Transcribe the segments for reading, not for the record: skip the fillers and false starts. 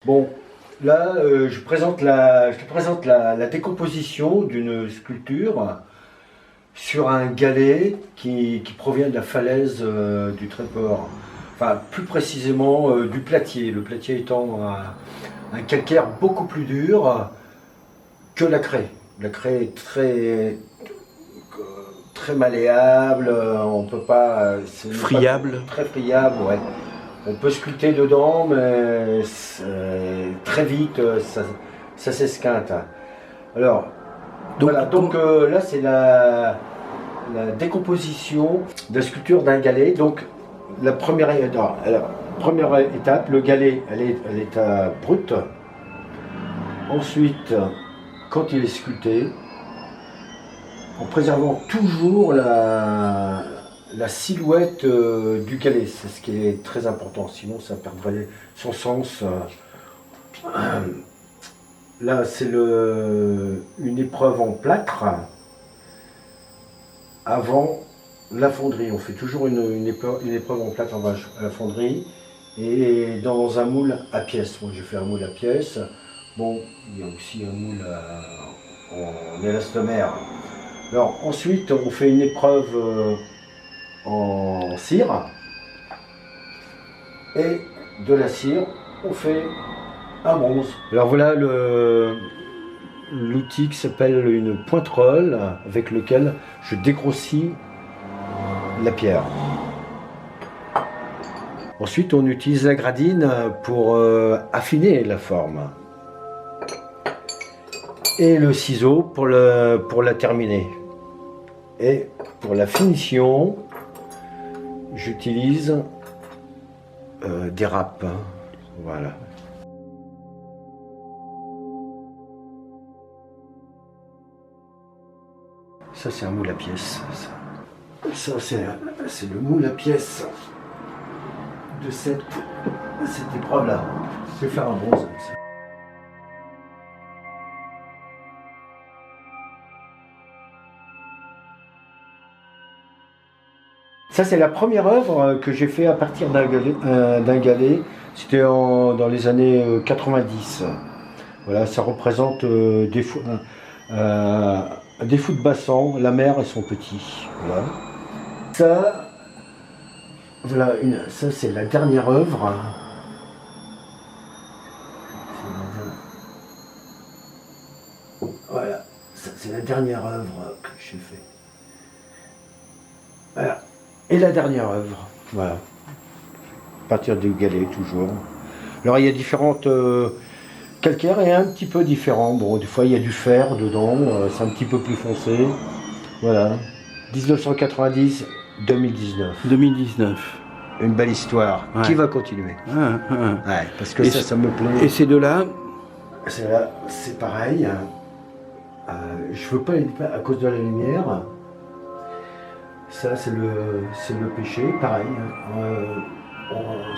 Bon, là, je te présente la décomposition d'une sculpture sur un galet qui provient de la falaise du Tréport. Enfin, plus précisément du Platier. Le Platier étant un calcaire beaucoup plus dur que la craie. La craie est très malléable, on peut pas. Friable. Très friable, ouais. On peut sculpter dedans, mais très vite, ça s'esquinte. Alors, Donc, voilà, donc là, c'est la décomposition de la sculpture d'un galet. Donc, première étape, le galet, elle est à brut. Ensuite, quand il est sculpté, en préservant toujours la silhouette du galet, c'est ce qui est très important, sinon ça perdrait son sens. Là, c'est une épreuve en plâtre avant la fonderie. On fait toujours une épreuve en plâtre avant la fonderie et dans un moule à pièces. Moi, j'ai fait un moule à pièces. Bon, il y a aussi un moule en élastomère. Alors, ensuite, on fait une épreuve en cire et de la cire, on fait un bronze. Alors voilà l'outil qui s'appelle une pointerolle avec lequel je dégrossis la pierre. Ensuite, on utilise la gradine pour affiner la forme et le ciseau pour la terminer. Et pour la finition, j'utilise des râpes. Voilà. Ça, c'est un moule à pièces. Ça c'est le moule à pièces de cette épreuve-là. Je vais faire un bronze avec ça. Ça, c'est la première œuvre que j'ai fait à partir d'un galet. C'était dans les années 90. Voilà, ça représente des fous de bassan, la mère et son petit. Voilà. Ça, ça c'est la dernière œuvre. Voilà, ça c'est la dernière œuvre que j'ai fait. Voilà. Et la dernière œuvre, voilà. À partir du galet toujours. Alors il y a différentes calcaires est un petit peu différent. Bon, des fois il y a du fer dedans, c'est un petit peu plus foncé. Voilà. 1990, 2019. 2019. Une belle histoire qui Ouais. va continuer. Ouais, parce que Et ça me plaît. Et ces deux-là, C'est pareil. Je veux pas à cause de la lumière. Ça, c'est le péché, pareil.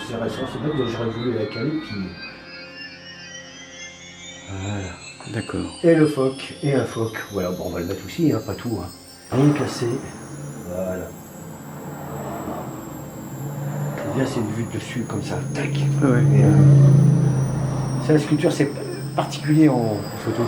C'est récent, c'est vrai que j'aurais voulu la caler, puis. Voilà. d'accord. Et le phoque, et un phoque. Voilà, bon, on va le mettre aussi, hein, pas tout. Hein. Rien cassé. Voilà. C'est bien, c'est une vue dessus, comme ça. Tac. Ouais. Et, ça, la sculpture, c'est particulier en photo.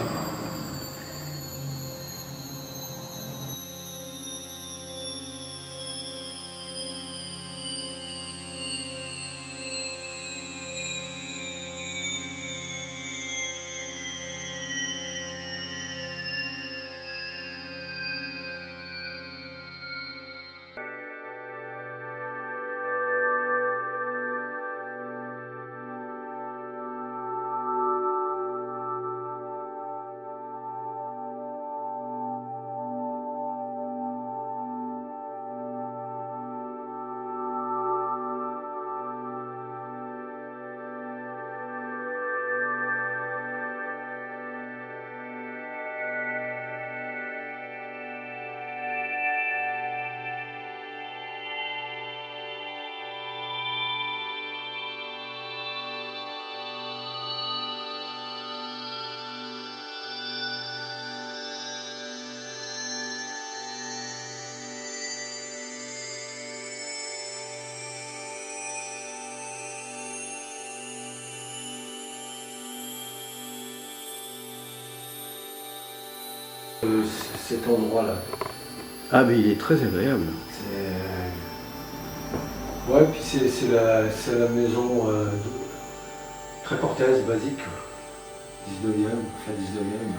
Cet endroit-là. Ah, mais il est très agréable. Ouais, puis c'est la maison très portaise, basique, 19e, fin 19e.